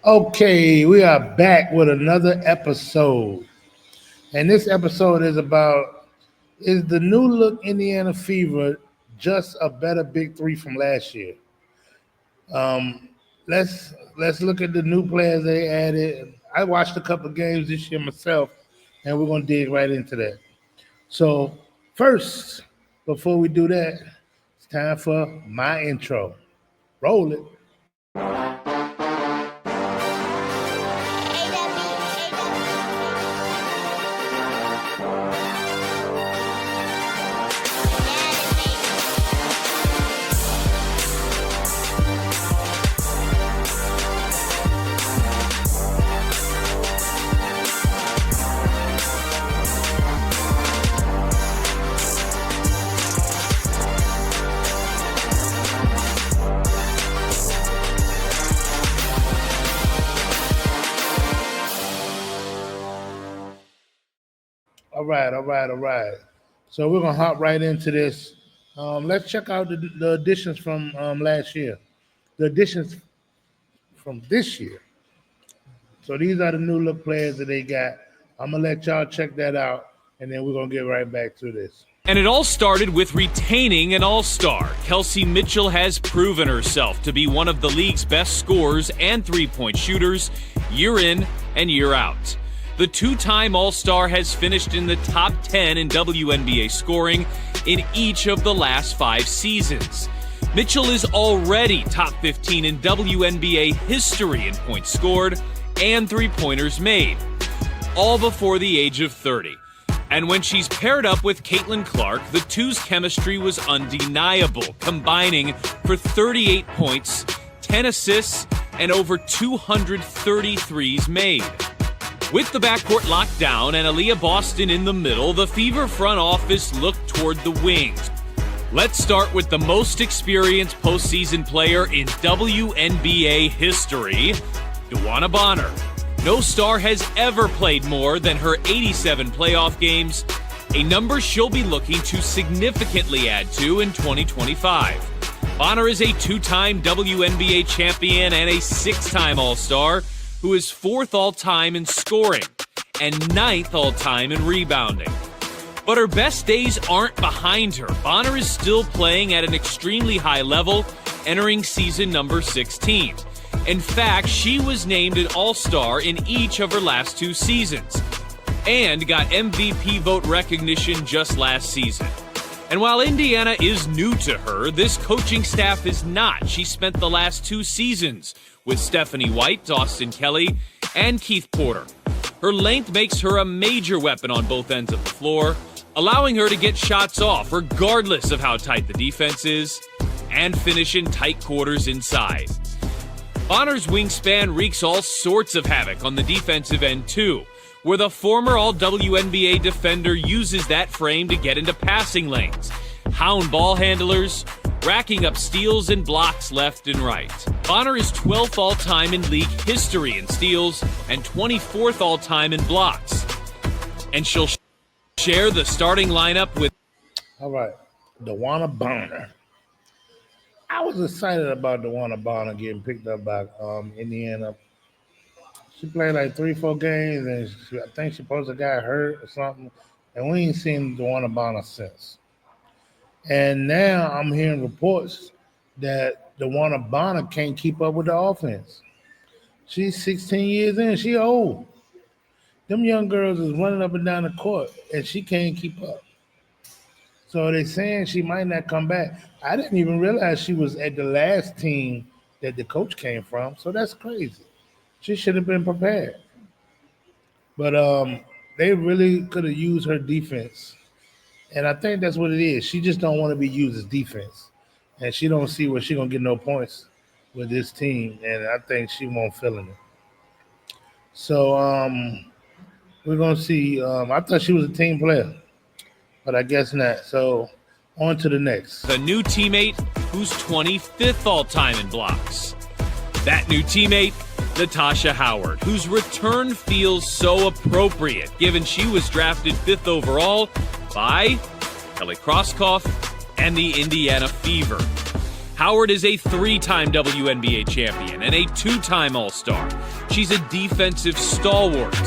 Okay, we are back with another episode. And this episode is about, is the new look Indiana Fever just a better big three from last year? Um, let's look at the new players they added. I watched a couple of games this year myself, and we're gonna dig right into that. So first, before we do that, it's time for my intro. Roll it. All right. So we're gonna hop right into this. Let's check out the additions from last year. The additions from this year. So these are the new look players that they got. I'm gonna let y'all check that out, and then we're gonna get right back to this. And it all started with retaining an all-star. Kelsey Mitchell has proven herself to be one of the league's best scorers and three-point shooters year in and year out. The two-time All-Star has finished in the top 10 in WNBA scoring in each of the last 5 seasons. Mitchell is already top 15 in WNBA history in points scored and three-pointers made, all before the age of 30. And when she's paired up with Caitlin Clark, the two's chemistry was undeniable, combining for 38 points, 10 assists, and over 233s made. With the backcourt locked down and Aaliyah Boston in the middle, the Fever front office looked toward the wings. Let's start with the most experienced postseason player in WNBA history, DeWanna Bonner. No star has ever played more than her 87 playoff games, a number she'll be looking to significantly add to in 2025. Bonner is a 2-time WNBA champion and a 6-time All-Star, who is 4th all-time in scoring and 9th all-time in rebounding. But her best days aren't behind her. Bonner is still playing at an extremely high level, entering season number 16. In fact, she was named an All-Star in each of her last 2 seasons and got MVP vote recognition just last season. And while Indiana is new to her, this coaching staff is not. She spent the last 2 seasons with Stephanie White, Austin Kelly, and Keith Porter. Her length makes her a major weapon on both ends of the floor, allowing her to get shots off regardless of how tight the defense is, and finish in tight quarters inside. Bonner's wingspan wreaks all sorts of havoc on the defensive end too, where the former All-WNBA defender uses that frame to get into passing lanes, hound ball handlers, racking up steals and blocks left and right. Bonner is 12th all-time in league history in steals and 24th all-time in blocks. And she'll share the starting lineup with... All right, DeWanna Bonner. I was excited about DeWanna Bonner getting picked up by Indiana. She played like 3-4 games, and I think she supposed to got hurt or something, and we ain't seen DeWanna Bonner since. And now I'm hearing reports that DeWanna Bonner can't keep up with the offense. She's 16 years in. She old. Them young girls is running up and down the court, and she can't keep up. So they're saying she might not come back. I didn't even realize she was at the last team that the coach came from, so that's crazy. She should have been prepared. But they really could have used her defense. And I think that's what it is. She just don't want to be used as defense. And she don't see where she's going to get no points with this team. And I think she won't feel in it. So we're going to see. I thought she was a team player, but I guess not. So on to the next. The new teammate who's 25th all-time in blocks. That new teammate, Natasha Howard, whose return feels so appropriate given she was drafted 5th overall by Kelly Krauskopf and the Indiana Fever. Howard is a 3-time WNBA champion and a 2-time All-Star. She's a defensive stalwart,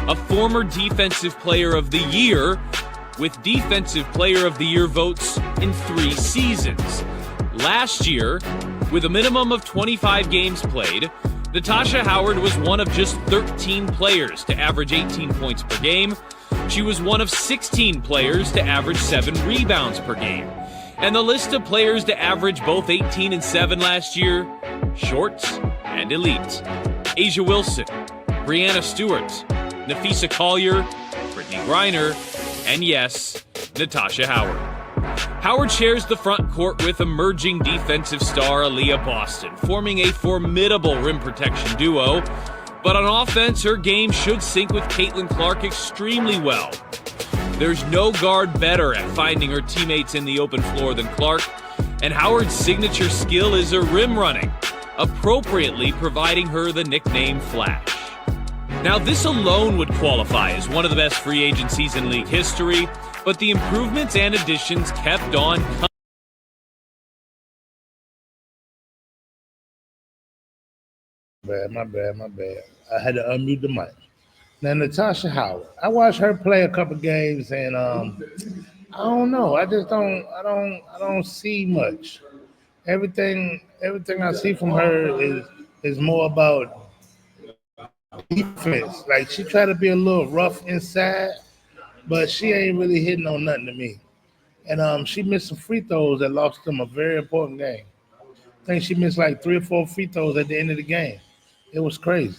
a former Defensive Player of the Year, with Defensive Player of the Year votes in 3 seasons. Last year, with a minimum of 25 games played, Natasha Howard was one of just 13 players to average 18 points per game. She was one of 16 players to average 7 rebounds per game. And the list of players to average both 18 and 7 last year, short and elite. Asia Wilson, Brianna Stewart, Nafisa Collier, Brittany Griner, and yes, Natasha Howard. Howard shares the front court with emerging defensive star Aaliyah Boston, forming a formidable rim protection duo. But on offense, her game should sync with Caitlin Clark extremely well. There's no guard better at finding her teammates in the open floor than Clark, and Howard's signature skill is her rim running, appropriately providing her the nickname Flash. Now, this alone would qualify as one of the best free agencies in league history, but the improvements and additions kept on coming. My bad. I had to unmute the mic. Now, Natasha Howard, I watched her play a couple games, and I don't know. I don't see much. Everything I see from her is more about defense. Like, she tried to be a little rough inside, but she ain't really hitting on nothing to me. And she missed some free throws that lost them a very important game. I think she missed like 3 or 4 free throws at the end of the game. It was crazy.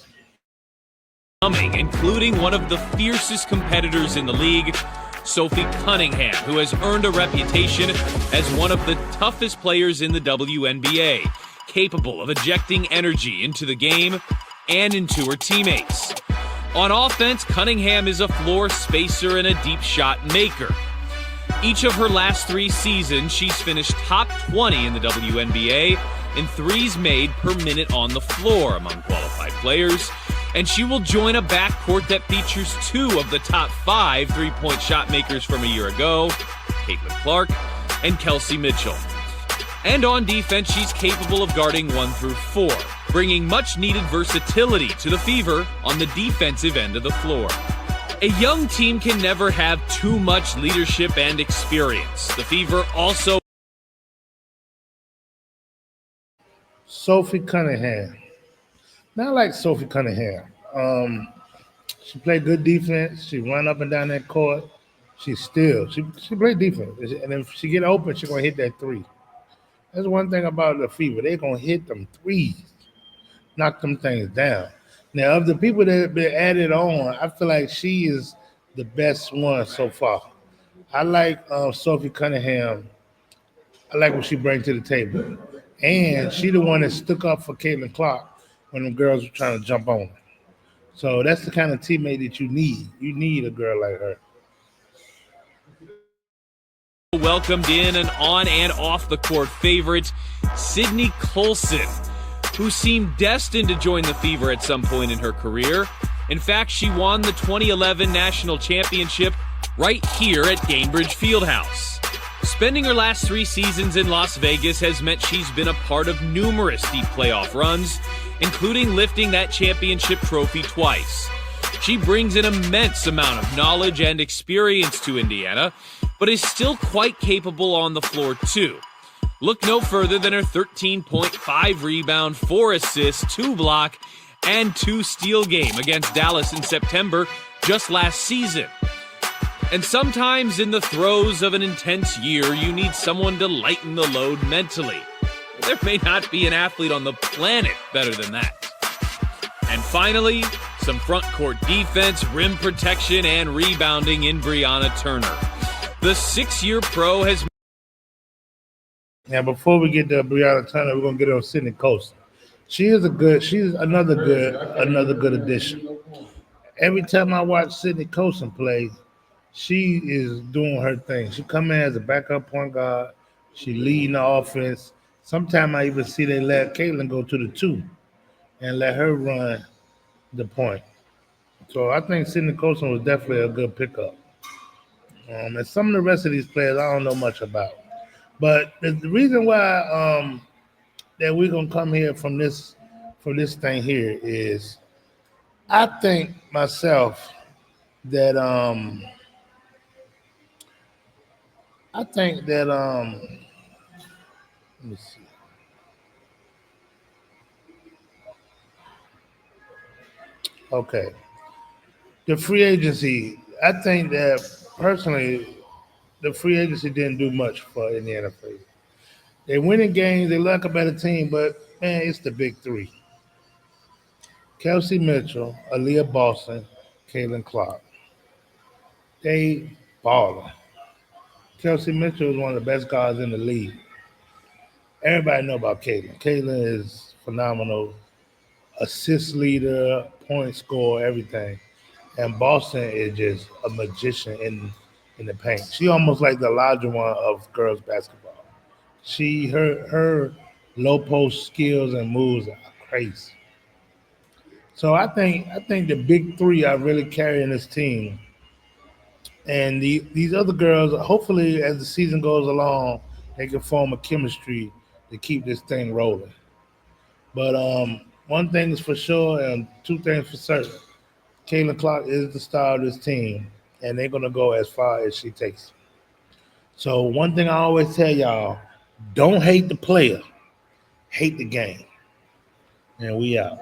Including one of the fiercest competitors in the league, Sophie Cunningham, who has earned a reputation as one of the toughest players in the WNBA, capable of ejecting energy into the game and into her teammates. On offense, Cunningham is a floor spacer and a deep shot maker. Each of her last 3 seasons, she's finished top 20 in the WNBA in threes made per minute on the floor among qualified players, and she will join a backcourt that features 2 of the top 5 3-point shot makers from a year ago, Caitlin Clark and Kelsey Mitchell. And on defense, she's capable of guarding 1 through 4, bringing much-needed versatility to the Fever on the defensive end of the floor. A young team can never have too much leadership and experience. The Fever also... Sophie Cunningham. Now I like Sophie Cunningham. She played good defense. She run up and down that court. She played defense. And if she get open, she's going to hit that 3. That's one thing about the Fever. They're going to hit them 3s. Knock them things down. Now, of the people that have been added on, I feel like she is the best one so far. I like Sophie Cunningham. I like what she brings to the table. And she the one that stuck up for Caitlin Clark when the girls were trying to jump on her. So that's the kind of teammate that you need. You need a girl like her. Welcomed in an on and off the court favorite, Sydney Colson, who seemed destined to join the Fever at some point in her career. In fact, she won the 2011 National Championship right here at Gainbridge Fieldhouse. Spending her last 3 seasons in Las Vegas has meant she's been a part of numerous deep playoff runs, including lifting that championship trophy twice. She brings an immense amount of knowledge and experience to Indiana, but is still quite capable on the floor too. Look no further than her 13.5 rebound, 4 assists, 2 block, and 2 steal game against Dallas in September just last season. And sometimes in the throes of an intense year, you need someone to lighten the load mentally. There may not be an athlete on the planet better than that. And finally, some front court defense, rim protection, and rebounding in Brianna Turner. The 6-year pro has... Now, before we get to Brianna Turner, we're going to get on Sydney Colson. She's another good addition. Every time I watch Sydney Colson play, she is doing her thing. She come in as a backup point guard. She leading the offense. Sometimes I even see they let Caitlin go to the 2 and let her run the point. So I think Sydney Colson was definitely a good pickup. And some of the rest of these players I don't know much about. But the reason why that we're gonna come here from this thing here is I think myself that I think that let me see. Okay. The free agency, I think that personally the free agency didn't do much for Indiana Pacers. They winning games, they like a better team, but man, it's the big three. Kelsey Mitchell, Aaliyah Boston, Caitlin Clark. They balling. Kelsey Mitchell is one of the best guards in the league. Everybody know about Caitlin. Caitlin is phenomenal. Assist leader, point scorer, everything. And Boston is just a magician in the paint. She almost like the larger one of girls basketball. Her low post skills and moves are crazy. So I think the big three are really carrying this team. And these other girls, hopefully, as the season goes along, they can form a chemistry to keep this thing rolling. But one thing is for sure, and two things for certain: Caitlin Clark is the star of this team, and they're gonna go as far as she takes. So one thing I always tell y'all: don't hate the player, hate the game. And we out.